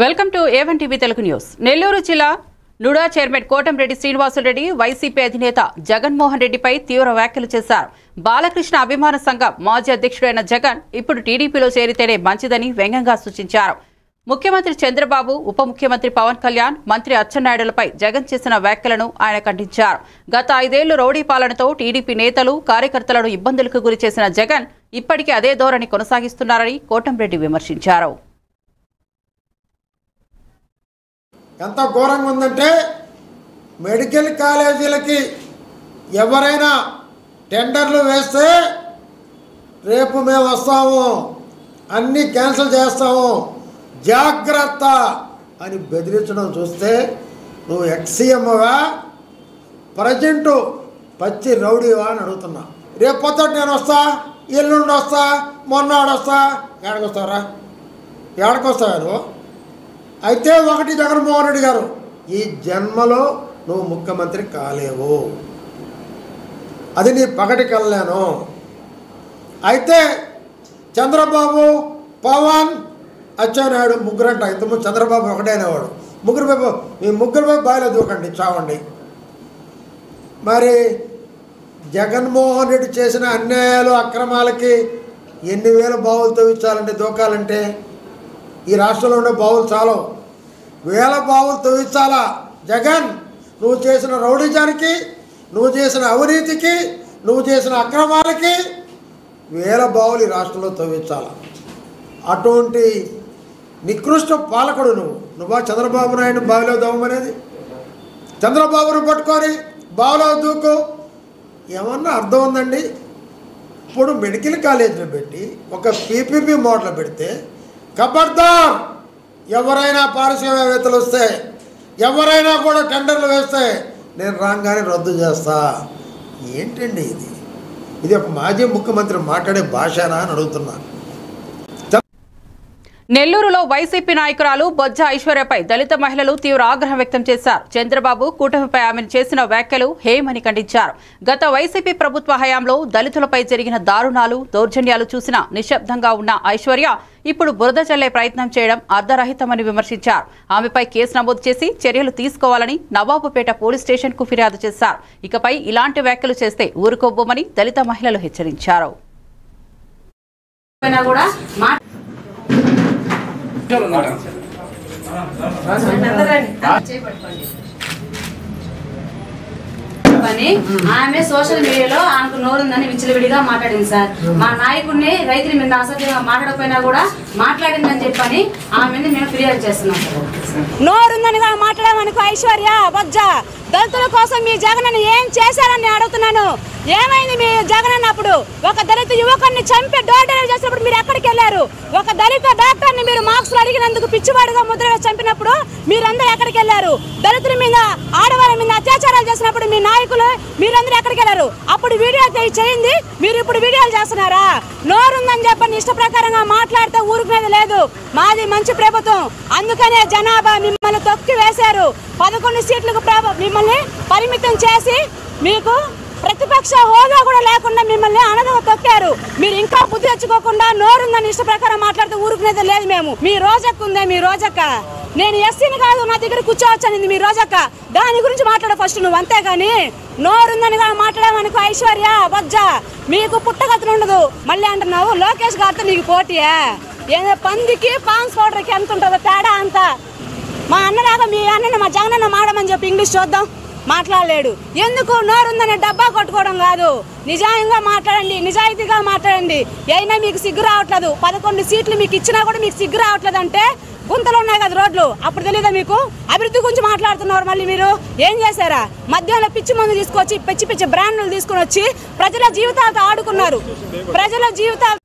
Welcome to A1 TV Telugu news. Nellore జిల్లా NUDA chairman Kotamreddy Srinivasulu Reddy YCP అధినేత జగన్మోహన్ రెడ్డిపై తీవ్ర వ్యాఖ్యలు చేశారు. బాలకృష్ణ అభిమాన సంఘం మాజీ అధ్యక్షుడైన జగన్ ఇప్పుడు టీడీపీలో చేరితేనే మంచిదని వ్యంగ్యంగా సూచించారు. ముఖ్యమంత్రి చంద్రబాబు, ఉప ముఖ్యమంత్రి పవన్ కళ్యాణ్, మంత్రి అచ్చెన్నాయుడులపై జగన్ చేసిన వ్యాఖ్యలను ఆయన ఖండించారు. గత 5 ఏళ్లు రౌడీ పాలనతో టీడీపీ నేతలు, కార్యకర్తలను ఇబ్బందులకు గురి చేసిన జగన్ ఇప్పటికీ అదే ధోరణి కొనసాగిస్తున్నారని కోటంరెడ్డి విమర్శించారు. ఎంత ఘోరంగా ఉందంటే మెడికల్ కాలేజీలకి ఎవరైనా టెండర్లు వేస్తే రేపు మేము వస్తాము, అన్నీ క్యాన్సిల్ చేస్తాము, జాగ్రత్త అని బెదిరించడం చూస్తే నువ్వు ఎక్సీఎంగా ప్రజెంటు పచ్చి రౌడీవా అని అడుగుతున్నా. రేపు పొద్దుట నేను వస్తా, ఎల్లుండి వస్తా, మొన్నాడు వస్తా, ఏడకొస్తారా? ఏడకొస్తావా నువ్వు? అయితే ఒకటి జగన్మోహన్ రెడ్డి గారు, ఈ జన్మలో నువ్వు ముఖ్యమంత్రి కాలేవు, అది నీ పగటి కల్లాను. అయితే చంద్రబాబు, పవన్, అచ్చెన్నాయుడు ముగ్గురంట. ఇంతకుముందు చంద్రబాబు ఒకటే అనేవాడు. మీ ముగ్గురు బాయిలో దూకండి, చావండి. మరి జగన్మోహన్ రెడ్డి చేసిన అన్యాయాలు, అక్రమాలకి ఎన్ని వేల బావులు తవ్వించాలంటే, దూకాలంటే ఈ రాష్ట్రంలో ఉండే బావులు చాలు, వేల బావులు తవ్వించాలా. జగన్, నువ్వు చేసిన రౌడీజానికి, నువ్వు చేసిన అవినీతికి, నువ్వు చేసిన అక్రమాలకి వేల బావులు ఈ రాష్ట్రంలో తవ్వించాలా. అటువంటి నికృష్ట పాలకుడు నువ్వా చంద్రబాబు నాయుడు బావిలో దవ్వమనేది? చంద్రబాబును పట్టుకొని బావిలో దూకు, ఏమన్నా అర్థం ఉందండి? ఇప్పుడు మెడికల్ కాలేజీలో పెట్టి ఒక పీపీపీ మోడల్ పెడితే ఖబర్దార్, ఎవరైనా పారిశ్రామికవేత్తలు వస్తే, ఎవరైనా కూడా టెండర్లు వేస్తే నేను రాగానే రద్దు చేస్తా. ఏంటండి ఇది ఒక మాజీ ముఖ్యమంత్రి మాట్లాడే భాషనా అని అడుగుతున్నా. నెల్లూరులో వైసీపీ నాయకురాలు బొజ్జ ఐశ్వర్యపై దళిత మహిళలు తీవ్ర ఆగ్రహం వ్యక్తం చేశారు. చంద్రబాబు, కూటమిపై ఆమెను చేసిన వ్యాఖ్యలు హేయమని ఖండించారు. గత వైసీపీ ప్రభుత్వ హయాంలో దళితులపై జరిగిన దారుణాలు, దౌర్జన్యాలు చూసిన నిశ్శబ్దంగా ఉన్న ఐశ్వర్య ఇప్పుడు బురద చల్లే ప్రయత్నం చేయడం అర్ధరహితమని విమర్శించారు. ఆమెపై కేసు నమోదు చేసి చర్యలు తీసుకోవాలని నవాబుపేట పోలీస్ స్టేషన్ కు ఫిర్యాదు చేశారు. ఇకపై ఇలాంటి వ్యాఖ్యలు చేస్తే ఊరుకోబోమని దళిత మహిళలు హెచ్చరించారు. ఆమె సోషల్ మీడియాలో ఆమెకు నోరుందని విచ్చలవిడిగా మాట్లాడింది సార్. మా నాయకుడిని రైతుల మీద అసభ్యంగా మాట్లాడకపోయినా కూడా మాట్లాడిందని చెప్పని ఆమె మీద మేము ఫిర్యాదు చేస్తున్నాం. నోరుందని మాట్లాడమనుకో ఐశ్వర్య బొజ్జ, దళితుల కోసం మీ జగన్ ఏం చేశారని అడుగుతున్నాను. ఏమైంది మీ జగన్ అప్పుడు? ఒక దళిత యువకుడిని చంపి డోర్ డెలివరీ చేసినప్పుడు మీరు ఎక్కడికి వెళ్ళారు? ఒక దళిత డాక్టర్ని మీరు మార్క్స్ అడిగినందుకు పిచ్చివాడుగా ముద్ర చంపినప్పుడు మీరందరూ ఎక్కడికి వెళ్ళారు? దళితుల మీద, ఆడవాళ్ళ మీద అత్యాచారాలు చేసినప్పుడు మీ నాయకులు మీరందరూ ఎక్కడికి వెళ్ళారు? అప్పుడు వీడియో చేయింది, మీరు ఇప్పుడు వీడియోలు చేస్తున్నారా? నోరుందని చెప్పని ఇష్ట ప్రకారంగా మాట్లాడితే ఊరుకునేది లేదు. మాది మంచి ప్రభుత్వం, అందుకనే జనాభా మిమ్మల్ని తొక్కి వేశారు. 11 సీట్లకు మిమ్మల్ని పరిమితం చేసి మీకు ప్రతిపక్ష హోదా కూడా లేకుండా మిమ్మల్ని అనదవ తొక్కారు. మీరు ఇంకా బుద్ధి తెచ్చుకోకుండా నోరుందని ఇష్ట ప్రకారం మాట్లాడితే ఊరుకునేది లేదు. మేము మీ రోజక్క ఉందే, మీ రోజక్క, నేను ఎస్సీని కాదు, నా దగ్గర కూర్చోవచ్చనింది మీ రోజక్క, దాని గురించి మాట్లాడ ఫస్ట్ నువ్వు. అంతేగాని నోరుందని మాట్లాడమనుకో ఐశ్వర్య బొజ్జ, మీకు పుట్టగతులు ఉండదు. మళ్ళీ అంటున్నావు లోకేష్ గారితో నీకు పోటీయా? ఏదో పందికి పాన్స్ పౌడర్కి ఎంత ఉంటుందో తేడా అంత. మా అన్నలాగా మీ అన్న మా జగనన్న మాడమని చెప్పి ఇంగ్లీష్ చూద్దాం, మాట్లాడలేడు. ఎందుకు? నోరుందని డబ్బా కొట్టుకోవడం కాదు, నిజాయంగా మాట్లాడండి, నిజాయితీగా మాట్లాడండి. అయినా మీకు సిగ్గు రావట్లేదు. 11 సీట్లు మీకు ఇచ్చినా కూడా మీకు సిగ్గు రావట్లేదు అంటే గుంతలు ఉన్నాయి కదా రోడ్లు, అప్పుడు తెలీదా మీకు? అభివృద్ధి గురించి మాట్లాడుతున్నారు. మళ్ళీ మీరు ఏం చేశారా? మధ్యాహ్నం పిచ్చి మందు తీసుకొచ్చి పిచ్చి పిచ్చి బ్రాండ్లు తీసుకుని వచ్చి ప్రజల జీవితాలతో ఆడుకున్నారు. ప్రజల జీవితాలు.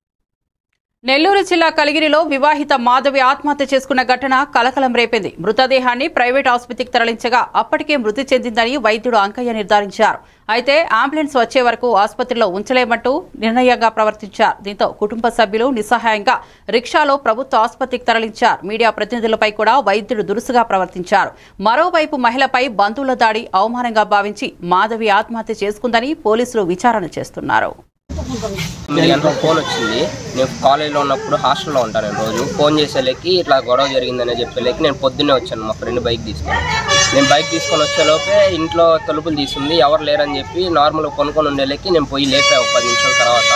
నెల్లూరు జిల్లా కలిగిరిలో వివాహిత మాధవి ఆత్మహత్య చేసుకున్న ఘటన కలకలం రేపింది. మృతదేహాన్ని ప్రైవేట్ ఆసుపత్రికి తరలించగా అప్పటికే మృతి చెందిందని వైద్యుడు అంకయ్య నిర్ధారించారు. అయితే అంబులెన్స్ వచ్చే వరకు ఆసుపత్రిలో ఉంచలేమంటూ నిర్ణయంగా ప్రవర్తించారు. దీంతో కుటుంబ సభ్యులు నిస్సహాయంగా రిక్షాలో ప్రభుత్వ ఆసుపత్రికి తరలించారు. మీడియా ప్రతినిధులపై కూడా వైద్యుడు దురుసుగా ప్రవర్తించారు. మరోవైపు మహిళపై బంధువుల దాడి అవమానంగా భావించి మాధవి ఆత్మహత్య చేసుకుందని పోలీసులు విచారణ చేస్తున్నారు. గంటలకు ఫోన్ వచ్చింది. నేను కాలేజీలో ఉన్నప్పుడు హాస్టల్లో ఉంటాను. నేను రోజు ఫోన్ చేసేలేకి ఇట్లా గొడవ జరిగిందని చెప్పేలేకి నేను పొద్దున్నే వచ్చాను. మా ఫ్రెండ్ బైక్ తీసుకొని వచ్చేలోపే ఇంట్లో తలుపులు తీసుంది, ఎవరు లేరని చెప్పి నార్మల్గా కొనుక్కొని ఉండేలేకి నేను పోయి లేపా. 10 నిమిషాల తర్వాత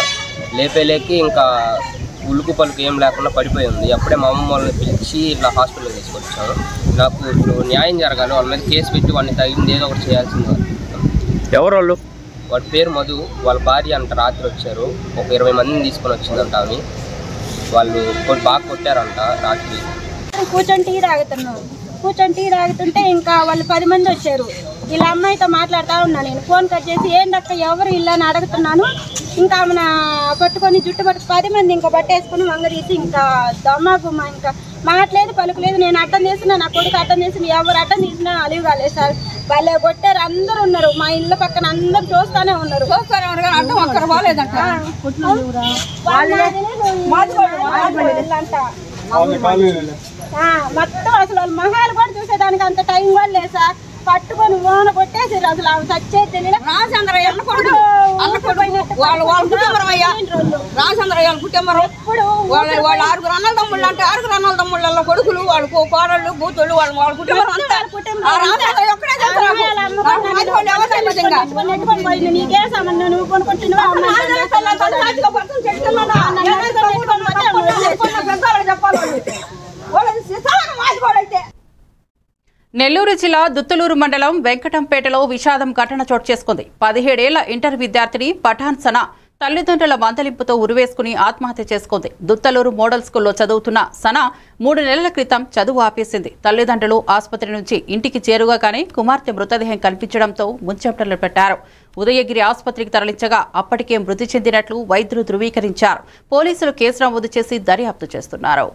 లేపేలేకి ఇంకా ఉలుకు పలుకు ఏం లేకుండా పడిపోయి ఉంది. అప్పుడే మా అమ్మమ్మ వాళ్ళని పిలిచి ఇట్లా హాస్పిటల్కి తీసుకొచ్చాను. నాకు ఇప్పుడు న్యాయం జరగాలి, వాళ్ళ మీద కేసు పెట్టి వాడిని తగిలింది ఏదో ఒకటి చేయాల్సింది. ఎవరు వాళ్ళు? వాడి పేరు మధు, వాళ్ళ భార్య అంట రాత్రి వచ్చారు. ఒక 20 మందిని తీసుకొని వచ్చిందంట. అవి వాళ్ళు బాగా కొట్టారంట రాత్రి. కూర్చొని టీ తాగుతుంటే ఇంకా వాళ్ళు 10 మంది వచ్చారు. ఇలా అమ్మాయితో మాట్లాడుతూ ఉన్నాను. నేను ఫోన్ కట్ చేసి ఏంటక్క ఎవరు ఇలా అని అడుగుతున్నాను. ఇంకా ఆమె పట్టుకొని జుట్టు 10 మంది ఇంకా పట్టేసుకుని వంగదీసి ఇంకా దమ్మాగుమ్మ ఇంకా మాట్లేదు పలుకులేదు. నేను అడ్డం చేసిన, నా కొడుకు అడ్డం చేసిన, ఎవరు అడ్డం చేసినా అలివి కాలేదు సార్. వాళ్ళే కొట్టారు. అందరు ఉన్నారు, మా ఇళ్ళ పక్కన అందరు చూస్తానే ఉన్నారు. మొత్తం అసలు వాళ్ళు మహాలు కూడా చూసేదానికి అంత టైం కూడా లేదు సార్. పట్టుకొని ఓన కొట్టేసి అసలు ఆమె చచ్చే తెలియదు. వాళ్ళు 6 అన్నల తమ్ముళ్ళు అంటే 6 అన్నల తమ్ముళ్ళ కొడుకులు, వాళ్ళ కోడళ్ళు కూతుళ్ళు, వాళ్ళ కుటుంబం నీకే సంబంధం, నువ్వు కొనుక్కుంటున్నావు చెప్పాలి. నెల్లూరు జిల్లా దుత్తలూరు మండలం వెంకటంపేటలో విషాదం ఘటన చోటు చేసుకుంది. 17 ఏళ్ల ఇంటర్ విద్యార్థిని పఠాన్ సనా తల్లిదండ్రుల మందలింపుతో ఉరివేసుకుని ఆత్మహత్య చేసుకుంది. దుత్తలూరు మోడల్ స్కూల్లో చదువుతున్న సనా 3 నెలల క్రితం చదువు ఆపేసింది. తల్లిదండ్రులు ఆసుపత్రి నుంచి ఇంటికి చేరుగానే కుమార్తె మృతదేహం కనిపించడంతో ముంచెమటలు పెట్టారు. ఉదయగిరి ఆసుపత్రికి తరలించగా అప్పటికే మృతి చెందినట్లు వైద్యులు ధృవీకరించారు. పోలీసులు కేసు నమోదు చేసి దర్యాప్తు చేస్తున్నారు.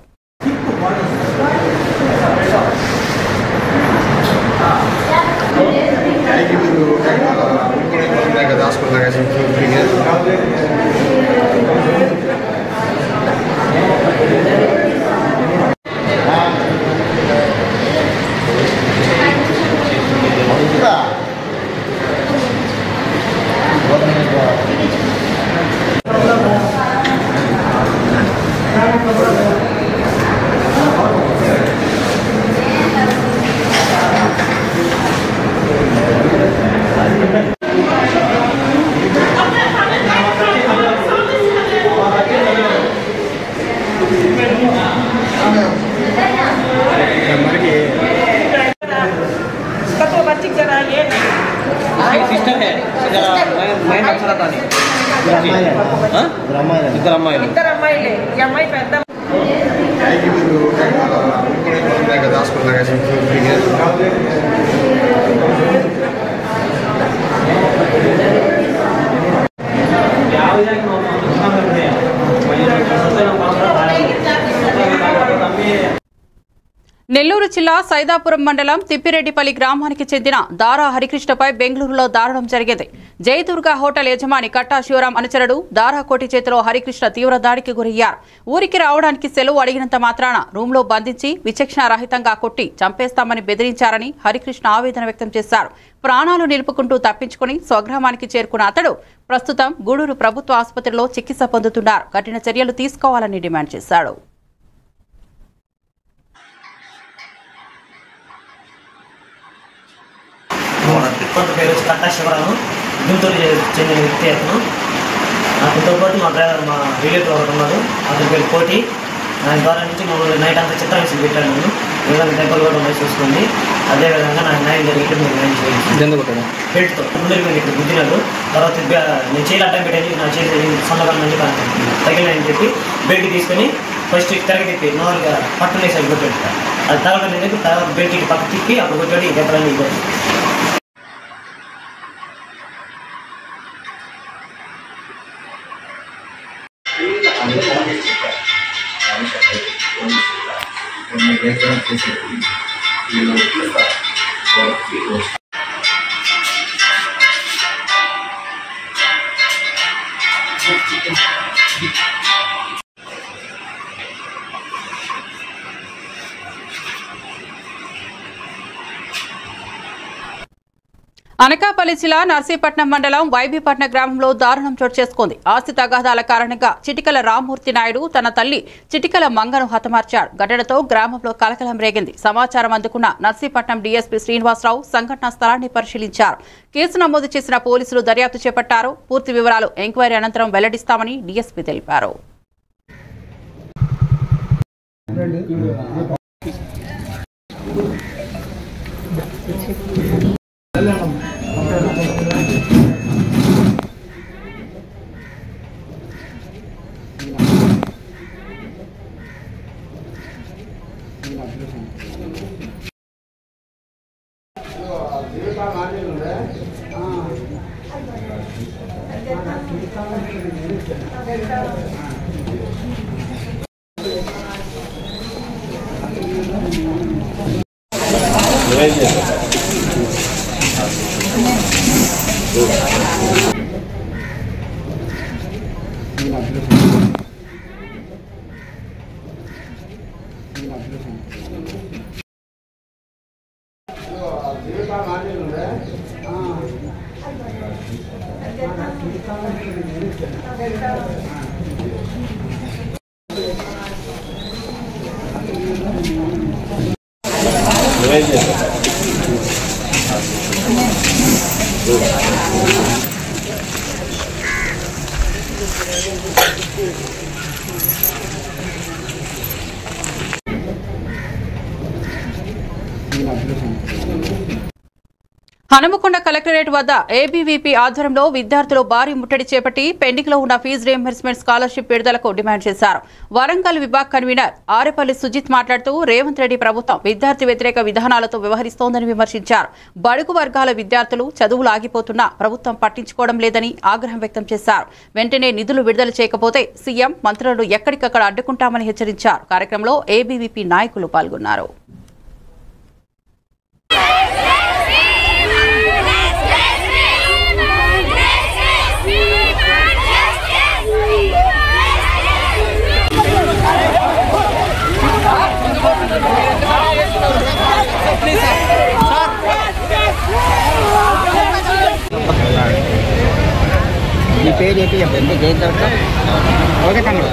నెల్లూరు జిల్లా సైదాపురం మండలం తిప్పిరెడ్డిపల్లి గ్రామానికి చెందిన దారా హరికృష్ణపై బెంగళూరులో దారుణం జరిగింది. జయదుర్గ హోటల్ యజమాని కట్టా శివరాం అనుచరుడు దారా కోటి చేతిలో హరికృష్ణ తీవ్ర దాడికి గురయ్యారు. ఊరికి రావడానికి సెలవు అడిగినంత మాత్రాన రూమ్లో బంధించి విచక్షణారహితంగా కొట్టి చంపేస్తామని బెదిరించారని హరికృష్ణ ఆవేదన వ్యక్తం చేశారు. ప్రాణాలు నిలుపుకుంటూ తప్పించుకుని స్వగ్రామానికి చేరుకున్న అతడు ప్రస్తుతం గూడూరు ప్రభుత్వ ఆసుపత్రిలో చికిత్స పొందుతున్నారు. కఠిన చర్యలు తీసుకోవాలని డిమాండ్ చేశాడు. పేరు కట్టా శివరాము, గుంటూరు చెందిన వ్యక్తి. అతను అతనితో పాటు మా డ్రైవర్, మా రిలేటివ్ ఒకటి ఉన్నారు, అతని పేరు కోటి. ఆయన ద్వారా నుంచి మమ్మల్ని నైట్ అంతా చిత్రహింసలు పెట్టాను. నేను ఏదైనా దెబ్బలు కూడా ఉన్నాయి చూసుకోండి. అదేవిధంగా నాకు న్యాయం జరిగితే మీరు న్యాయం చేయాలి. హెల్త్తో ముందరి మీద ఇక్కడ గుద్దినాడు. తర్వాత నేను చేయాలి అడ్డం పెట్టాను, నా చేసి సొంతకాలం నుంచి తగిలినాయని చెప్పి బెల్ట్ తీసుకొని ఫస్ట్ తిరగతిప్పి నార్మల్గా పట్టున వేసి కొట్టాడు. అది తగలని చెప్పి తర్వాత బెల్ట్కి పక్క తిప్పి అప్పుడు కొట్టాడు. ఈ దెబ్బలన్నీ ఇవ్వదు. అనకాపల్లి జిల్లా నర్సీపట్నం మండలం వైబీపట్నం గ్రామంలో దారుణం చోటు చేసుకుంది. ఆస్తి తగాదాల కారణంగా చిటికల రామ్మూర్తి నాయుడు తన తల్లి చిటికల మంగను హతమార్చాడు. ఘటనతో గ్రామంలో కలకలం రేగింది. సమాచారం అందుకున్న నర్సీపట్నం డీఎస్పీ శ్రీనివాసరావు సంఘటనా స్థలాన్ని పరిశీలించారు. కేసు నమోదు చేసిన పోలీసులు దర్యాప్తు చేపట్టారు. పూర్తి వివరాలు ఎంక్వైరీ అనంతరం వెల్లడిస్తామని డీఎస్పీ తెలిపారు. హనుమకొండ కలెక్టరేట్ వద్ద ఏబీవీపీ ఆధ్వర్యంలో విద్యార్థులు భారీ ముట్టడి చేపట్టి పెండింగ్ లో ఉన్న ఫీజు రీయింబర్స్మెంట్ స్కాలర్షిప్ విడుదలకు డిమాండ్ చేశారు. వరంగల్ విభాగ్ కన్వీనర్ ఆరేపల్లి సుజిత్ మాట్లాడుతూ రేవంత్ రెడ్డి ప్రభుత్వం విద్యార్థి వ్యతిరేక విధానాలతో వ్యవహరిస్తోందని విమర్శించారు. బడుగు వర్గాల విద్యార్థులు చదువులు ఆగిపోతున్నా ప్రభుత్వం పట్టించుకోవడం లేదని ఆగ్రహం వ్యక్తం చేశారు. వెంటనే నిధులు విడుదల చేయకపోతే సీఎం మంత్రులను ఎక్కడికక్కడ అడ్డుకుంటామని హెచ్చరించారు. కార్యక్రమంలో ఏబీవీపీ నాయకులు పాల్గొన్నారు. మీ పేరు ఏంటి చెప్పండి? ఓకే తమ్ముడు.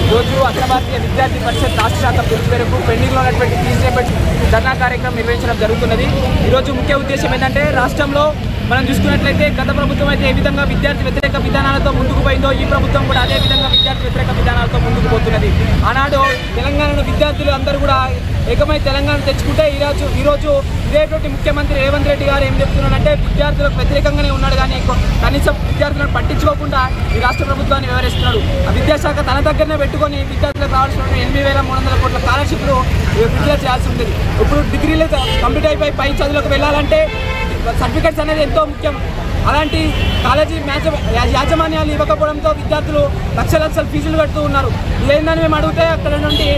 ఈరోజు అఖిల భారతీయ విద్యార్థి పరిషత్ రాష్ట్ర శాఖ పిలుపు మేరకు పెండింగ్లో ఉన్నటువంటి ఫీజు రీయింబర్స్మెంట్ ధర్నా కార్యక్రమం నిర్వహించడం జరుగుతున్నది. ఈరోజు ముఖ్య ఉద్దేశం ఏంటంటే రాష్ట్రంలో మనం చూసుకున్నట్లయితే గత ప్రభుత్వం అయితే ఏ విధంగా విద్యార్థి వ్యతిరేక విధానాలతో ముందుకు పోయిందో ఈ ప్రభుత్వం కూడా అదే విధంగా విద్యార్థి వ్యతిరేక విధానాలతో ముందుకు పోతున్నది. ఆనాడు తెలంగాణలో విద్యార్థులు అందరూ కూడా ఏకమై తెలంగాణ తెచ్చుకుంటే ఈరోజు ఇదేటువంటి ముఖ్యమంత్రి రేవంత్ రెడ్డి గారు ఏం చెప్తున్నారంటే విద్యార్థులకు వ్యతిరేకంగానే ఉన్నాడు, కానీ కనీసం విద్యార్థులను పట్టించుకోకుండా ఈ రాష్ట్ర ప్రభుత్వాన్ని వ్యవహరిస్తున్నాడు. ఆ విద్యాశాఖ తన దగ్గరనే పెట్టుకొని విద్యార్థులకు కావాల్సిన 8,300 కోట్ల స్కాలర్షిప్లు విడుదల చేయాల్సి ఉంటుంది. ఇప్పుడు డిగ్రీలు కంప్లీట్ అయిపోయి పై చదువులకు వెళ్ళాలంటే సర్టిఫికెట్స్ అనేది ఎంతో ముఖ్యం. అలాంటి కాలేజీ యాజమాన్యాలు ఇవ్వకపోవడంతో విద్యార్థులు లక్షల ఫీజులు కడుతూ ఉన్నారు. ఇదేందని మేము అడిగితే అక్కడ నుండి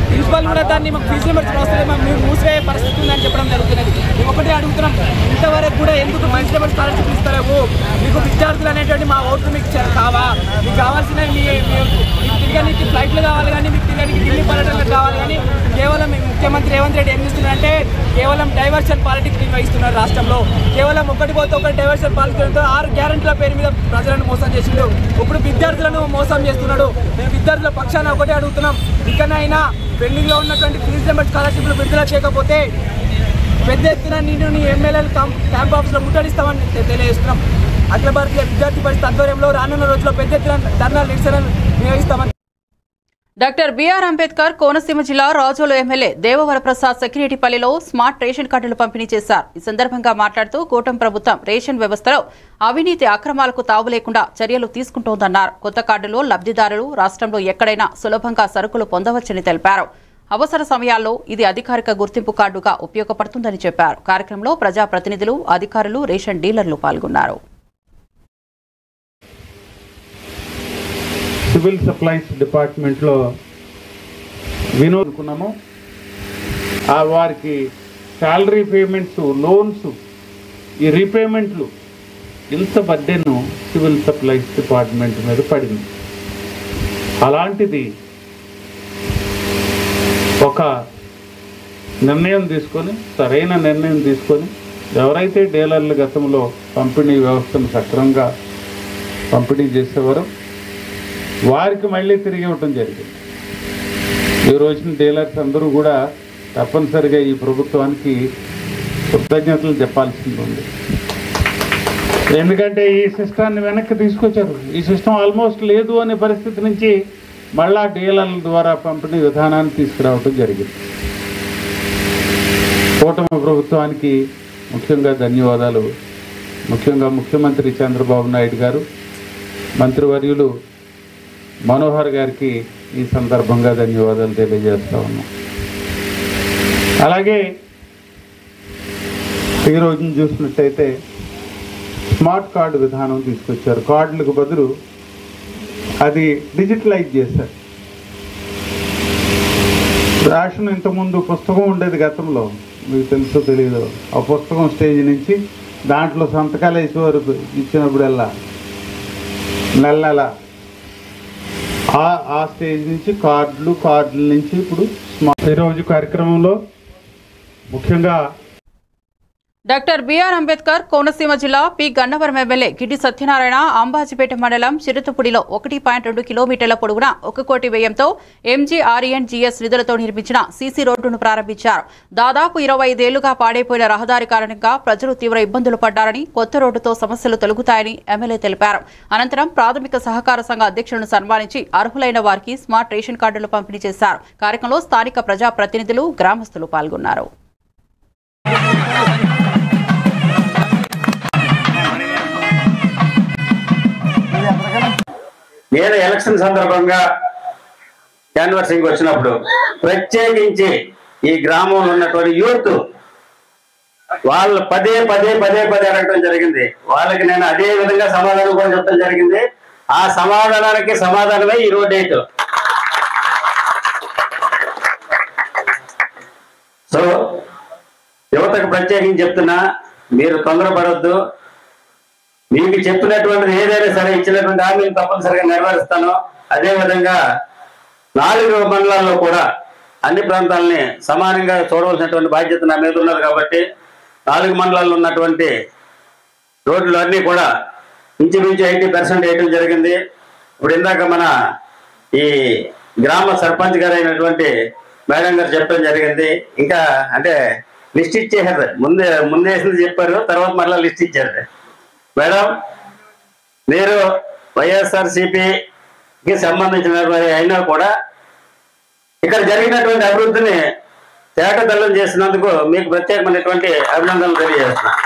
ప్రిన్సిపల్ కూడా దాన్ని మాకు ఫీజులు పెడుతున్న వస్తే మేము మూసిపోయే పరిస్థితి ఉందని చెప్పడం జరుగుతున్నది. మేము ఒకటే అడుగుతున్నాం, ఇంతవరకు కూడా ఎందుకు ప్రిన్సిపల్ స్కాలర్షిప్ ఇస్తారేమో? మీకు విద్యార్థులు అనేటువంటి మా ఓట్లు మీకు కావా? మీకు కావాల్సినవి మీకు తిరగడానికి ఫ్లైట్లు కావాలి, కానీ మీకు తిరగడానికి ఢిల్లీ పర్యటనలు కావాలి, కానీ కేవలం ముఖ్యమంత్రి రేవంత్ రెడ్డి ఏం చేస్తున్నారంటే కేవలం డైవర్షన్ పాలిటిక్స్ నిర్వహిస్తున్నారు. రాష్ట్రంలో కేవలం ఒకటి పోతే ఒకటి డైవర్షన్ పాలిటిక్స్తో 6 గ్యారెంటీల పేరు మీద ప్రజలను మోసం చేసిండు. ఇప్పుడు విద్యార్థులను మోసం చేస్తున్నాడు. మేము విద్యార్థుల పక్షాన ఒకటే అడుగుతున్నాం, ఇకనైనా పెండింగ్లో ఉన్నటువంటి ఫీజు రీయింబర్స్మెంట్ స్కాలర్షిప్లు విడుదల చేయకపోతే పెద్ద ఎత్తున నిన్ను ఎమ్మెల్యేలు క్యాంప్ ఆఫీస్లో ముట్టడిస్తామని తెలియజేస్తున్నాం. అఖిల భారతీయ విద్యార్థి పరిషత్ ఆధ్వర్యంలో రానున్న రోజుల్లో పెద్ద ఎత్తున ధర్నాలు నిరసనలు నిర్వహిస్తామని. డాక్టర్ బిఆర్ అంబేద్కర్ కోనసీమ జిల్లా Razole MLA Devavaraprasad సెక్యూరిటీపల్లిలో smart ration కార్డులు పంపిణీ చేశారు. ఈ సందర్భంగా మాట్లాడుతూ కూటమి ప్రభుత్వం రేషన్ వ్యవస్థలో అవినీతి అక్రమాలకు తావు లేకుండా చర్యలు తీసుకుంటోందన్నారు. కొత్త కార్డులో లబ్ధిదారులు రాష్ట్రంలో ఎక్కడైనా సులభంగా సరుకులు పొందవచ్చని తెలిపారు. అవసర సమయాల్లో ఇది అధికారిక గుర్తింపు కార్డుగా ఉపయోగపడుతుందని చెప్పారు. కార్యక్రమంలో ప్రజాప్రతినిధులు, అధికారులు, రేషన్ డీలర్లు పాల్గొన్నారు. సివిల్ సప్లైస్ డిపార్ట్మెంట్లో అనుకున్నాము. వారికి శాలరీ పేమెంట్స్, లోన్స్, ఈ రీపేమెంట్లు ఇంత బర్డెన్ సివిల్ సప్లైస్ డిపార్ట్మెంట్ మీద పడింది. అలాంటిది ఒక నిర్ణయం తీసుకొని, సరైన నిర్ణయం తీసుకొని, ఎవరైతే డీలర్లు గతంలో పంపిణీ వ్యవస్థను సక్రమంగా పంపిణీ చేసేవారో వారికి మళ్ళీ తిరిగి ఇవ్వటం జరిగింది. ఈ రోజున డీలర్స్ అందరూ కూడా తప్పనిసరిగా ఈ ప్రభుత్వానికి కృతజ్ఞతలు చెప్పాల్సింది ఉంది. ఎందుకంటే ఈ సిస్టాన్ని వెనక్కి తీసుకొచ్చారు. ఈ సిస్టమ్ ఆల్మోస్ట్ లేదు అనే పరిస్థితి నుంచి మళ్ళా డీలర్ల ద్వారా పంపిణీ విధానాన్ని తీసుకురావడం జరిగింది. కూటమి ప్రభుత్వానికి ముఖ్యంగా ధన్యవాదాలు. ముఖ్యంగా ముఖ్యమంత్రి చంద్రబాబు నాయుడు గారు, మంత్రివర్యులు మనోహర్ గారికి ఈ సందర్భంగా ధన్యవాదాలు తెలియజేస్తా ఉన్నాం. అలాగే ఈ రోజున చూసినట్టయితే స్మార్ట్ కార్డు విధానం తీసుకొచ్చారు. కార్డులకు బదులు అది డిజిటలైజ్ చేశారు. రేషన్ ఇంతకుముందు పుస్తకం ఉండేది గతంలో, మీకు తెలుసో తెలియదు. ఆ పుస్తకం స్టేజ్ నుంచి దాంట్లో సంతకాలు వేసే వరకు ఇచ్చినప్పుడల్లా నెల నెల ఆ స్టేజ్ నుంచి కార్డుల నుంచి ఇప్పుడు ఈరోజు కార్యక్రమంలో ముఖ్యంగా డాక్టర్ బిఆర్ అంబేద్కర్ కోనసీమ జిల్లా పి గన్నవరం ఎమ్మెల్యే గిడ్డి సత్యనారాయణ అంబాజీపేట మండలం చిరుతపుడిలో 1.2 కిలోమీటర్ల పొడవున 1 కోటి వ్యయంతో MGRNGS నిధులతో నిర్మించిన సీసీ రోడ్డును ప్రారంభించారు. దాదాపు 25 ఏళ్లుగా పాడైపోయిన రహదారి కారణంగా ప్రజలు తీవ్ర ఇబ్బందులు పడ్డారని, కొత్త రోడ్డుతో సమస్యలు తొలగుతాయని ఎమ్మెల్యే తెలిపారు. అనంతరం ప్రాథమిక సహకార సంఘ అధ్యక్షులను సన్మానించి అర్హులైన వారికి స్మార్ట్ రేషన్ కార్డులు పంపిణీ చేశారు. కార్యక్రమంలో స్థానిక ప్రజాప్రతినిధులు, గ్రామస్తులు పాల్గొన్నారు. నేను ఎలక్షన్ సందర్భంగా క్యాన్వర్సింగ్ వచ్చినప్పుడు ప్రత్యేకించి ఈ గ్రామంలో ఉన్నటువంటి యూత్ వాళ్ళు పదే అడగటం జరిగింది. వాళ్ళకి నేను అదే విధంగా సమాధానం కూడా చెప్పడం జరిగింది. ఆ సమాధానానికి సమాధానమే ఈ రోడ్ డేట్. సో యువతకు ప్రత్యేకించి చెప్తున్నా, మీరు తొందరపడొద్దు. మీకు చెప్పినటువంటిది ఏదైనా సరే, ఇచ్చినటువంటి హామీలు తప్పనిసరిగా నెరవేరుస్తాను. అదేవిధంగా 4 మండలాల్లో కూడా అన్ని ప్రాంతాలని సమానంగా చూడవలసినటువంటి బాధ్యత నా మీద ఉన్నది కాబట్టి 4 మండలాల్లో ఉన్నటువంటి రోడ్లు అన్నీ కూడా ఇంచుమించు 80% వేయడం జరిగింది. ఇప్పుడు ఇందాక మన ఈ గ్రామ సర్పంచ్ గారు అయినటువంటి మేడం గారు చెప్పడం జరిగింది. ఇంకా అంటే లిస్ట్ ఇచ్చేసారు, ముందేసింది చెప్పారు, తర్వాత మళ్ళీ లిస్ట్ ఇచ్చారు. మేడం, మీరు వైఎస్ఆర్సీపీకి సంబంధించిన అయినా కూడా ఇక్కడ జరిగినటువంటి అభివృద్ధిని తేటతెల్లం చేసినందుకు మీకు ప్రత్యేకమైనటువంటి అభినందనలు తెలియజేస్తున్నాను.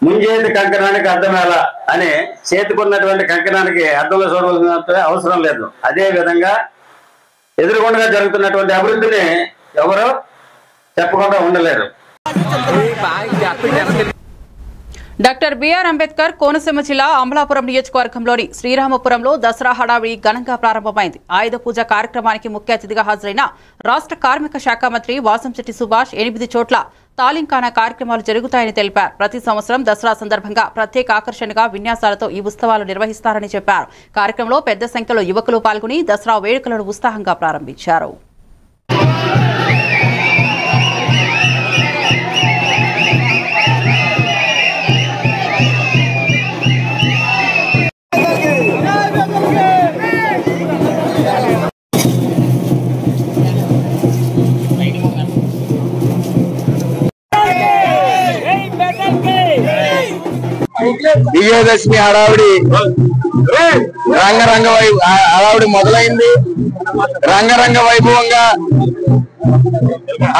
ముంజేతి కంకణానికి అర్థం ఎలా అని చేతికున్నటువంటి కంకణానికి అర్థంలో చూడవలసిన అవసరం లేదు. అదే విధంగా ఎదురుగుండగా జరుగుతున్నటువంటి అభివృద్ధిని ఎవరు చెప్పకుండా ఉండలేరు. డాక్టర్ బిఆర్ అంబేద్కర్ కోనసీమ జిల్లా అమలాపురం నియోజకవర్గంలోని శ్రీరామపురంలో దసరా హడావిడి ఘనంగా ప్రారంభమైంది. ఆయుధ పూజ కార్యక్రమానికి ముఖ్య అతిథిగా హాజరైన రాష్ట్ర కార్మిక శాఖ మంత్రి వాసంశెట్టి సుభాష్ 8 చోట్ల తాలింఖానా కార్యక్రమాలు జరుగుతాయని తెలిపారు. ప్రతి సంవత్సరం దసరా సందర్భంగా ప్రత్యేక ఆకర్షణగా విన్యాసాలతో ఈ ఉత్సవాలు నిర్వహిస్తారని చెప్పారు. కార్యక్రమంలో పెద్ద సంఖ్యలో యువకులు పాల్గొని దసరా వేడుకలను ఉత్సాహంగా ప్రారంభించారు. విజయదశమి హడావిడి హడావిడి మొదలైంది. రంగరంగ వైభవంగా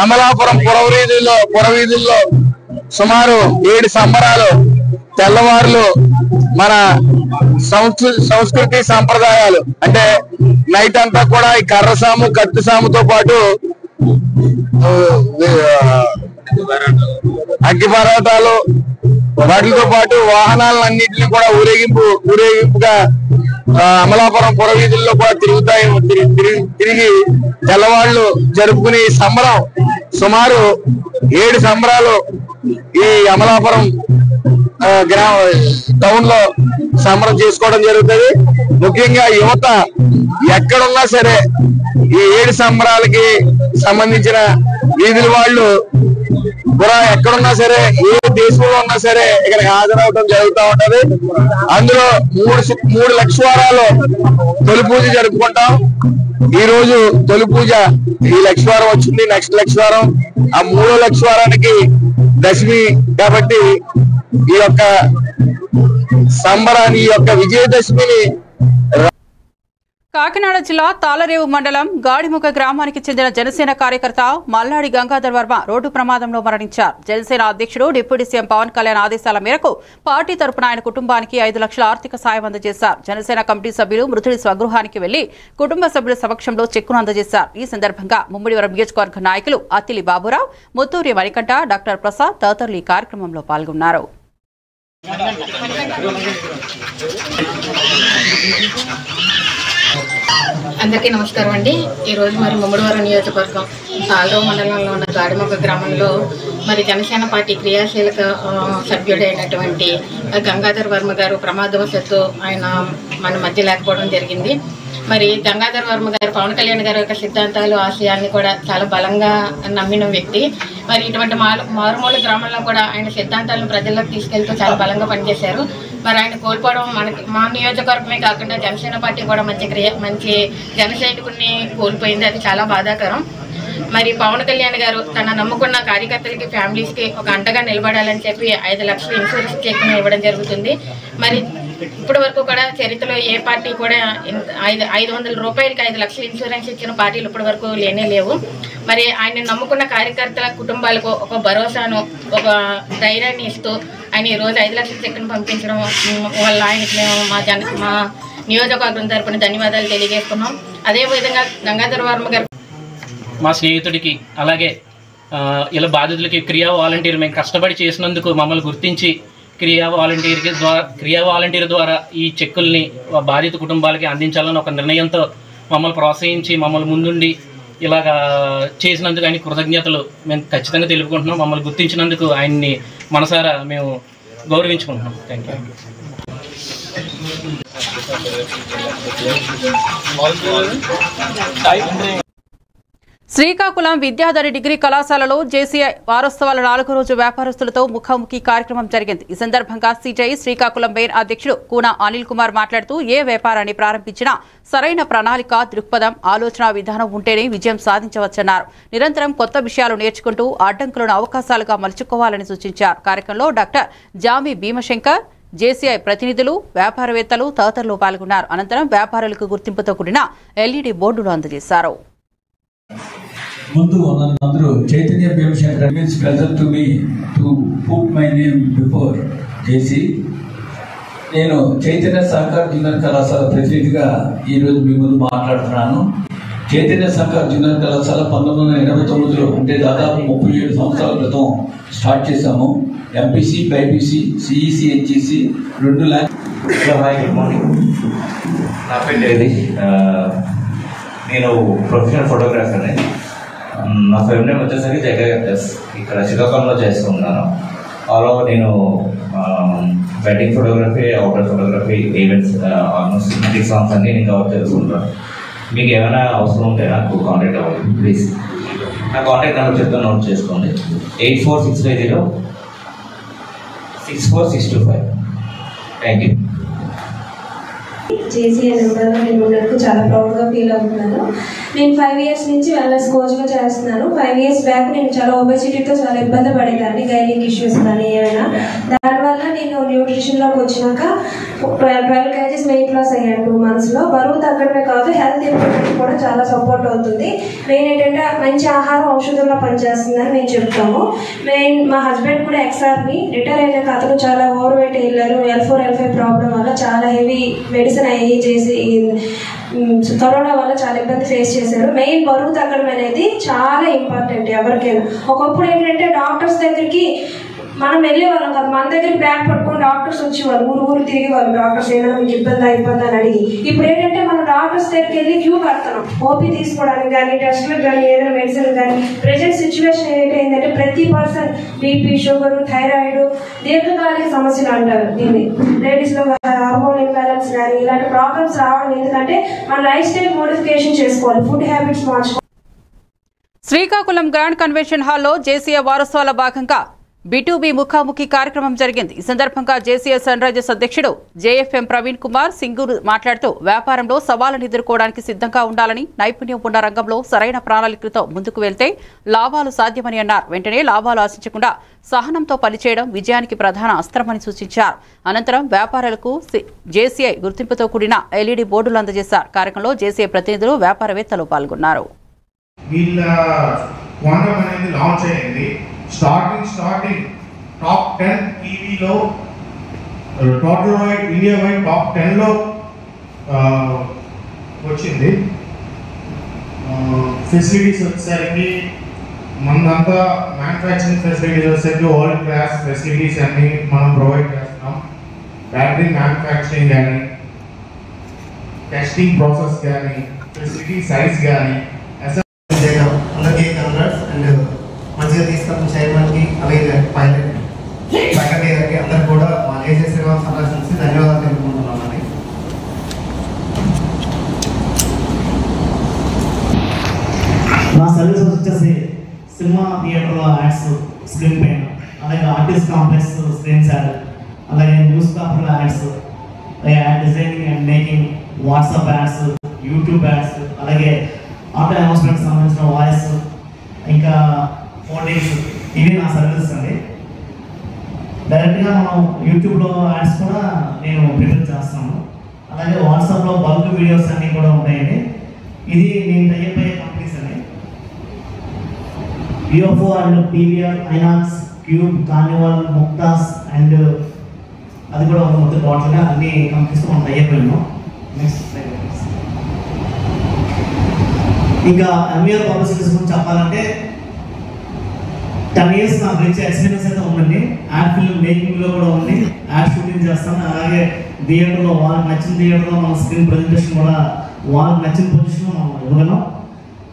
అమలాపురం పురవీధుల్లో సుమారు 7 సంబరాలు. తెల్లవారులు మన సంస్కృతి సంప్రదాయాలు అంటే నైట్ అంతా కూడా ఈ కర్రసాము, కత్తిసాముతో పాటు అగ్గి పర్వతాలు వాటితో పాటు వాహనాలన్నింటినీ కూడా ఊరేగింపుగా అమలాపురం పురవీధుల్లో కూడా తిరిగి తెల్లవాళ్ళు జరుపుకునే సంబరం. సుమారు 7 సంబరాలు ఈ అమలాపురం టౌన్ లో సంబరం చేసుకోవడం జరుగుతుంది. ముఖ్యంగా యువత ఎక్కడున్నా సరే ఈ 7 సంబరాలకి సంబంధించిన వీధుల వాళ్ళు కూడా ఎక్కడున్నా సరే, ఏ దేశంలో ఉన్నా సరే ఇక్కడికి హాజరవడం జరుగుతూ ఉంటది. అందులో 3 లక్షవారాలు తొలి పూజ జరుపుకుంటాం. ఈ రోజు తొలి పూజ, ఈ లక్షవారం వచ్చింది, నెక్స్ట్ లక్షవారం, ఆ 3వ లక్షవారానికి దశమి. కాబట్టి ఈ యొక్క సంబరాన్ని, ఈ యొక్క విజయదశమిని కాకినాడ జిల్లా తాళరేవు మండలం గాడిముఖ గ్రామానికి చెందిన జనసేన కార్యకర్త మల్లాడి గంగాధర్ వర్మ రోడ్డు ప్రమాదంలో మరణించారు. జనసేన అధ్యక్షుడు డిప్యూటీ సీఎం పవన్ కళ్యాణ్ ఆదేశాల మేరకు పార్టీ తరపున ఆయన కుటుంబానికి 5 లక్షల ఆర్థిక సాయం అందజేశారు. జనసేన కమిటీ సభ్యులు మృతుడి స్వగృహానికి వెళ్లి కుటుంబ సభ్యుల సమక్షంలో చెక్కును అందజేశారు. ఈ సందర్భంగా ముమ్మిడివరం నియోజకవర్గ నాయకులు అత్తిలి బాబురావు, ముత్తూరి మణికంఠ, డాక్టర్ ప్రసాద్ తదితరులు ఈ కార్యక్రమంలో పాల్గొన్నారు. అందరికీ నమస్కారం అండి. ఈరోజు మరి ముమ్మడివరం నియోజకవర్గం తాళరేవు మండలంలో ఉన్న గాడిముఖ గ్రామంలో మరి జనసేన పార్టీ క్రియాశీలక సభ్యుడైనటువంటి గంగాధర్ వర్మ గారు ప్రమాదవశాత్తు ఆయన మన మధ్య లేకపోవడం జరిగింది. మరి గంగాధర్ వర్మ గారు పవన్ కళ్యాణ్ గారి యొక్క సిద్ధాంతాలు, ఆశయాన్ని కూడా చాలా బలంగా నమ్మిన వ్యక్తి. మరి ఇటువంటి మారుమూల గ్రామంలో కూడా ఆయన సిద్ధాంతాలను ప్రజల్లోకి తీసుకెళ్తూ చాలా బలంగా పనిచేశారు. మరి ఆయన కోల్పోవడం మా నియోజకవర్గమే కాకుండా జనసేన పార్టీ కూడా మంచి జన సైనికుడిని కోల్పోయింది. అది చాలా బాధాకరం. మరి పవన్ కళ్యాణ్ గారు తన నమ్ముకున్న కార్యకర్తలకి, ఫ్యామిలీస్కి ఒక అండగా నిలబడాలని చెప్పి 5 లక్షల ఇన్సూరెన్స్ చెక్ను ఇవ్వడం జరుగుతుంది. మరి ఇప్పటి వరకు కూడా చరిత్రలో ఏ పార్టీ కూడా 500 రూపాయలకి 5 లక్షల ఇన్సూరెన్స్ ఇచ్చిన పార్టీలు ఇప్పటి వరకు లేనే లేవు. మరి ఆయన నమ్ముకున్న కార్యకర్తల కుటుంబాలకు ఒక భరోసాను, ఒక ధైర్యాన్ని ఇస్తూ ఆయన ఈరోజు 5 లక్షల చెక్కును పంపించడం వల్ల ఆయనకి మేము మా నియోజకవర్గం తరపున ధన్యవాదాలు తెలియజేస్తున్నాం. అదేవిధంగా గంగాధర్ వర్మ గారు మా స్నేహితుడికి, అలాగే ఇలా బాధితులకి క్రియా వాలంటీర్ మేము కష్టపడి చేసినందుకు మమ్మల్ని గుర్తించి క్రియా వాలంటీర్ ద్వారా ఈ చెక్కుల్ని బాధిత కుటుంబాలకి అందించాలని ఒక నిర్ణయంతో మమ్మల్ని ప్రోత్సహించి మమ్మల్ని ముందుండి ఇలాగా చేసినందుకు ఆయన కృతజ్ఞతలు మేము ఖచ్చితంగా తెలుపుకుంటున్నాం. మమ్మల్ని గుర్తించినందుకు ఆయన్ని మనసారా మేము గౌరవించుకుంటున్నాం. Thank you. Srikakulam Vidyadhari degree కళాశాలలో జేసీఐ వారోత్సవాల 4వ రోజు వ్యాపారస్తులతో ముఖాముఖి కార్యక్రమం జరిగింది. ఈ సందర్భంగా సిజేఐ శ్రీకాకుళం మెయిన్ అధ్యక్షుడు కూన అనిల్ కుమార్ మాట్లాడుతూ ఏ వ్యాపారాన్ని ప్రారంభించినా సరైన ప్రణాళిక, దృక్పథం, ఆలోచన విధానం ఉంటేనే విజయం సాధించవచ్చన్నారు. నిరంతరం కొత్త విషయాలు నేర్చుకుంటూ అడ్డంకులను అవకాశాలుగా మలుచుకోవాలని సూచించారు. కార్యక్రమంలో డాక్టర్ జామి భీమశంకర్, జేసీఐ ప్రతినిధులు, వ్యాపారవేత్తలు తదితరులు పాల్గొన్నారు. అనంతరం వ్యాపారులకు గుర్తింపుతో కూడిన ఎల్ఈడి బోర్డులు అందజేశారు. ముందు అందరూ Chaitanya Bhimashankar means pressure to me to put my name before JC. నేను చైతన్య సహకార్ జూనియర్ కళాశాల ప్రతినిధిగా ఈరోజు మీ ముందు మాట్లాడుతున్నాను. చైతన్య సహకార్ జూనియర్ కళాశాల 1989లో, అంటే దాదాపు 37 సంవత్సరాల క్రితం స్టార్ట్ చేశాము. MPC, BiPC, CEC, HEC 2 lakh. Hi, good morning. నా పేరు జగదీష్. నేను ప్రొఫెషనల్ ఫోటోగ్రాఫర్ని. నా ఫిల్మ్ నేమ్ వచ్చేసరికి జగదీష్. ఇక్కడ శ్రీకాకుళంలో చేస్తూ ఉన్నాను. ఆల్ ఓవర్ నేను wedding photography, outdoor photography, events, almost cinematic songs అన్నీ నేను కవర్ చేసుకుంటాను. మీకు ఏమైనా అవసరం ఉంటే నాకు కాంటాక్ట్ అవ్వండి ప్లీజ్. నా కాంటాక్ట్ నెంబర్ చెప్తాను, నోట్ చేసుకోండి. 8465064625. Thank you. జేసీ నెంబర్లో నేను ఉన్నందుకు చాలా ప్రౌడ్గా ఫీల్ అవుతున్నాను. నేను 5 ఇయర్స్ నుంచి వెల్నెస్ కోచ్గా చేస్తున్నాను. 5 ఇయర్స్ బ్యాక్ నేను చాలా ఒబెసిటీతో చాలా ఇబ్బంది పడేదాన్ని, గైనిక్ ఇష్యూస్ కానీ ఏమైనా. దానివల్ల నేను న్యూట్రిషన్లోకి వచ్చినాక 12 kgs వెయిట్ లాస్ అయ్యాను 2 monthsలో. బరువు తగ్గడమే కాదు, హెల్త్ ఇంప్రూవ్మెంట్ కూడా చాలా సపోర్ట్ అవుతుంది. మెయిన్ ఏంటంటే మంచి ఆహారం ఔషధంలో పనిచేస్తుందని మేము చెప్తాము. మా హస్బెండ్ కూడా ఎక్స్ఆర్ని రిటైర్ అయినాక అతను చాలా ఓవర్ వెయిట్ వెళ్ళారు. L4, L5 ప్రాబ్లం వల్ల చాలా హెవీ మెడిసిన్ అయ్యి చేసి కరోనా వల్ల చాలా ఇబ్బంది ఫేస్ చేశారు. మెయిన్ బరువు తగ్గడం అనేది చాలా ఇంపార్టెంట్ ఎవరికైనా. ఒకప్పుడు ఏంటంటే డాక్టర్స్ దగ్గరికి మనం వెళ్ళేవాళ్ళం కాదు, మన దగ్గర బ్యాగ్ పట్టుకొని డాక్టర్స్ వచ్చేవాళ్ళు, ఊరు తిరిగేవాళ్ళు. డాక్టర్స్ ఏదైనా మీకు ఇబ్బంది అని అడిగి. ఇప్పుడు ఏంటంటే మనం డాక్టర్స్ దగ్గరికి వెళ్ళి క్యూ కడుతున్నాం, ఓపీ తీసుకోవడానికి కానీ, టెస్ట్లకు కానీ, ఏదైనా మెడిసిన్ కానీ. ప్రెజెంట్ సిచ్యువేషన్ ఏంటంటే ప్రతి పర్సన్ బీపీ, షుగర్, థైరాయిడ్, దీర్ఘకాలిక సమస్యలు అంటారు దీన్ని. లేడీస్లో హార్మోన్ ఇంబ్యాలెన్స్ కానీ ఇలాంటి ప్రాబ్లమ్స్ రావడం ఎందుకంటే మన లైఫ్ స్టైల్ మోడిఫికేషన్ చేసుకోవాలి, ఫుడ్ హ్యాబిట్స్ మార్చుకోవాలి. శ్రీకాకుళం గ్రాండ్ కన్వెన్షన్ హాల్లో జేసీఏ వారోత్సవాల భాగంగా B2B ముఖాముఖి కార్యక్రమం జరిగింది. ఈ సందర్భంగా జేసీఏ సన్ రైజర్స్ అధ్యక్షుడు జేఎఫ్ఎం ప్రవీణ్ కుమార్ సింగూరు మాట్లాడుతూ వ్యాపారంలో సవాళ్లను ఎదుర్కోవడానికి సిద్ధంగా ఉండాలని, నైపుణ్యం ఉన్న రంగంలో సరైన ప్రణాళికలతో ముందుకు వెళ్తే లాభాలు సాధ్యమని అన్నారు. వెంటనే లాభాలు ఆశించకుండా సహనంతో పనిచేయడం విజయానికి ప్రధాన అస్త్రమని సూచించారు. అనంతరం వ్యాపారులకు జేసీఐ గుర్తింపుతో కూడిన LED బోర్డులు అందజేశారు. కార్యక్రమంలో జేసీఐ ప్రతినిధులు, వ్యాపారవేత్తలు పాల్గొన్నారు. వీళ్ళ క్వాంటమ్ అనేది లాంచ్ అయ్యింది. స్టార్టింగ్ టాప్ 10 టీవీలో total wide India wide top 10లో వచ్చింది. ఫెసిలిటీస్ వచ్చేసరికి మనదంతా మ్యానుఫ్యాక్చరింగ్ ఫెసిలిటీస్ వచ్చేసరికి వరల్డ్ క్లాస్ ఫెసిలిటీస్ అన్ని మనం ప్రొవైడ్ చేస్తున్నాం. బ్యాటరీ మ్యానుఫ్యాక్చరింగ్ కానీ, టెస్టింగ్ ప్రాసెస్ కానీ, ఫెసిలిటీ సైజ్ కానీ అలాగే కంగ్రాట్స్ అండ్ మంచిగా తీసుకున్న చైర్మన్కి అలాగే పైలట్ ఫ్యాకల్టీ గారికి అందరికి కూడా మా ఏజెన్సీ సందర్శించి ధన్యవాదాలు తెలుపుకుంటున్నామని. నా సర్వీసెస్ వచ్చేసి సినిమా థియేటర్లో యాడ్స్, స్క్రీన్ పైన, అలాగే ఆర్టిస్ట్ కాంప్లెక్స్ స్క్రీన్స్ యాడ్, అలాగే న్యూస్ పేపర్ల ads, add designing and making, WhatsApp ads, YouTube ads, అలాగే ఆటో అనౌన్స్మెంట్కి సంబంధించిన వాయిస్, ఇంకా ఫోటోస్, ఇవి నా సర్వీసెస్ అండి. డైరెక్ట్గా మనం యూట్యూబ్లో యాడ్స్ కూడా నేను ప్రిపేర్ చేస్తాను. అలాగే వాట్సాప్లో బల్క్ వీడియోస్ అన్నీ కూడా ఉంటాయండి. ఇది నేను టైప్ అయ్యే కంపెనీస్ అండి. UFO and PVR, Inox, Qube, Carnival, Muktas and అది కూడా ఒక మొత్తం టోటల్గా అన్ని కంపెనీస్తో మనం టైప్ అయ్యాము. నెక్స్ట్ ఇంకా MVR పబ్లిసిటీస్ గురించి చెప్పాలంటే 10 years నాకు రిచ్ ఎక్స్పీరియన్స్ అయితే ఉందండి. యాడ్ ఫిల్మ్ మేకింగ్లో కూడా ఉంది, యాడ్ షూటింగ్ చేస్తాను. అలాగే థియేటర్లో వాళ్ళకి నచ్చిన థియేటర్లో మన స్క్రీన్ ప్రజెంటేషన్ కూడా వాళ్ళకి నచ్చిన పొజిషన్లో మనం ఇవ్వగలం.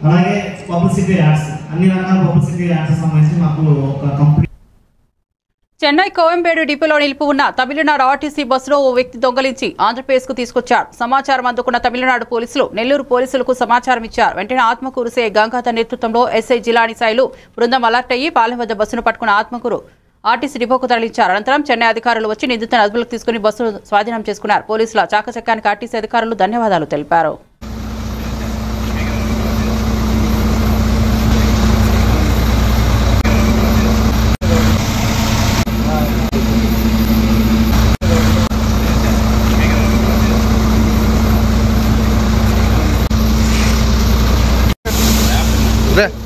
అలాగే పబ్లిసిటీ యాడ్స్, అన్ని రకాల పబ్లిసిటీ యాడ్స్ సంబంధించి నాకు ఒక కంపెనీ. చెన్నై కోయంబేడు డిపోలో నిలిపి ఉన్న తమిళనాడు ఆర్టీసీ బస్సులో ఓ వ్యక్తి దొంగలించి ఆంధ్రప్రదేశ్కు తీసుకొచ్చారు. సమాచారం అందుకున్న తమిళనాడు పోలీసులు నెల్లూరు పోలీసులకు సమాచారం ఇచ్చారు. వెంటనే ఆత్మకూరు సీఐ గంగాధర్ నేతృత్వంలో ఎస్ఐ జిలాని సాయిలు బృందం అలర్ట్ అయ్యి పాలెం వద్ద బస్సును పట్టుకున్న ఆత్మకూరు ఆర్టీసీ డిపోకు తరలించారు. అనంతరం చెన్నై అధికారులు వచ్చి నిందితులను అదుపులోకి తీసుకుని బస్సును స్వాధీనం చేసుకున్నారు. పోలీసుల చాకచక్యానికి ఆర్టీసీ అధికారులు ధన్యవాదాలు తెలిపారు.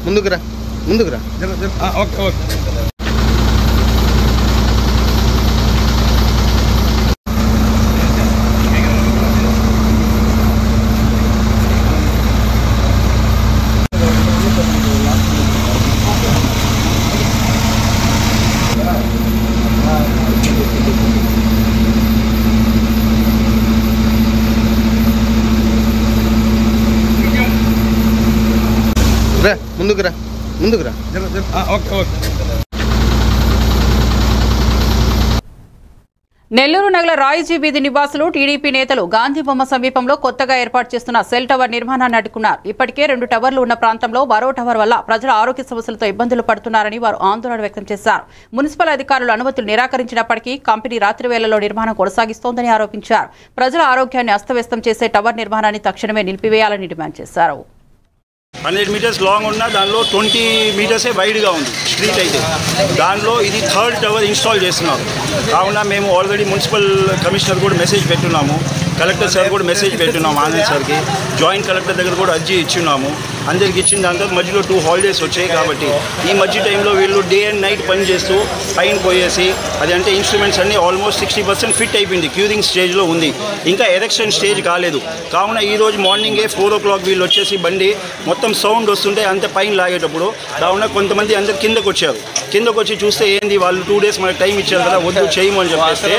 ముందుకు రా ఓకే ఓకే. ముందుకు రా ఓకే ఓకే. నెల్లూరు నగర రాయిజీ వీధి నివాసులు, టీడీపీ నేతలు గాంధీ బొమ్మ సమీపంలో కొత్తగా ఏర్పాటు చేస్తున్న సెల్ టవర్ నిర్మాణాన్ని అడ్డుకున్నారు. ఇప్పటికే 2 టవర్లు ఉన్న ప్రాంతంలో మరో టవర్ వల్ల ప్రజల ఆరోగ్య సమస్యలతో ఇబ్బందులు పడుతున్నారని వారు ఆందోళన వ్యక్తం చేశారు. మున్సిపల్ అధికారులు అనుమతులు నిరాకరించినప్పటికీ కంపెనీ రాత్రి వేళల్లో నిర్మాణం కొనసాగిస్తోందని ఆరోపించారు. ప్రజల ఆరోగ్యాన్ని అస్తవ్యస్తం చేసే టవర్ నిర్మాణాన్ని తక్షణమే నిలిపివేయాలని డిమాండ్ చేశారు. 100 meters లాంగ్ ఉన్న దానిలో 20 meters వైడ్గా ఉంది స్ట్రీట్ అయితే. దానిలో ఇది 3rd టవర్ ఇన్స్టాల్ చేస్తున్నారు. కావున మేము ఆల్రెడీ మున్సిపల్ కమిషనర్ కూడా మెసేజ్ పెట్టున్నాము, కలెక్టర్ సార్ కూడా మెసేజ్ పెట్టున్నాము, ఆనంద్ సార్కి, జాయింట్ కలెక్టర్ దగ్గర కూడా అర్జీ ఇచ్చున్నాము. అందరికి ఇచ్చిన దాంతో మధ్యలో 2 హాలిడేస్ వచ్చాయి కాబట్టి ఈ మధ్య టైంలో వీళ్ళు డే అండ్ నైట్ పని చేస్తూ పైన పోయేసి అది అంటే ఇన్స్ట్రుమెంట్స్ అన్నీ ఆల్మోస్ట్ 60% ఫిట్ అయిపోయింది, క్యూరింగ్ స్టేజ్లో ఉంది, ఇంకా ఎరెక్షన్ స్టేజ్ కాలేదు. కావున ఈరోజు మార్నింగే 4 o'clock వీళ్ళు వచ్చేసి బండి మొత్తం సౌండ్ వస్తుంటే అంతే పైన లాగేటప్పుడు కావున కొంతమంది అందరు కిందకు వచ్చారు. కిందకు వచ్చి చూస్తే ఏంది వాళ్ళు 2 days మనకు టైం ఇచ్చారు కదా, వద్దు చేయము అని చెప్పేస్తే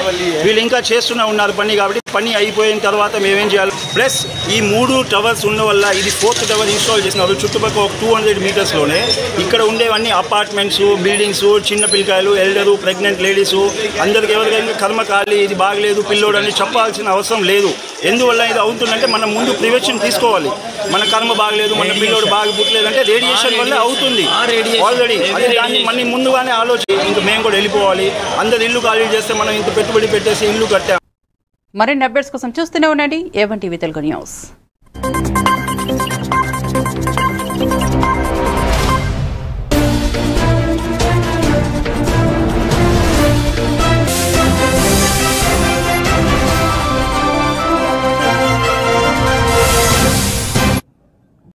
వీళ్ళు ఇంకా చేస్తూనే ఉన్నారు పని. కాబట్టి పని అయిపోయి అయిపోయిన తర్వాత మేమేం చేయాలి? ప్లస్ ఈ 3 టవర్స్ ఉన్న వల్ల ఇది 4th టవర్ ఇన్స్టాల్ చేసినారు. చుట్టుపక్కల ఒక 200 మీటర్స్లోనే ఇక్కడ ఉండేవన్నీ అపార్ట్మెంట్స్, బిల్డింగ్స్, చిన్న పిల్లకాయలు, ఎల్డరు, ప్రెగ్నెంట్ లేడీసు అందరికి ఎవరికైనా కర్మ కాలి ఇది బాగలేదు పిల్లోడు అని చెప్పాల్సిన అవసరం లేదు. ఎందువల్ల ఇది అవుతుందంటే మనం ముందు ప్రివెన్షన్ తీసుకోవాలి. మన కర్మ బాగలేదు, మన పిల్లోడు బాగా పుట్టలేదంటే రేడియేషన్ వల్ల అవుతుంది ఆల్రెడీ. అదే దాన్ని మన ముందుగానే ఆలోచించి ఇంకా మేము కూడా వెళ్ళిపోవాలి. అందరు ఇల్లు ఖాళీ చేస్తే మనం ఇంత పెట్టుబడి పెట్టేసి ఇల్లు కట్టాం. మరిన్ని అప్డేట్స్ కోసం చూస్తూనే ఉండండి A1 టీవీ తెలుగు న్యూస్.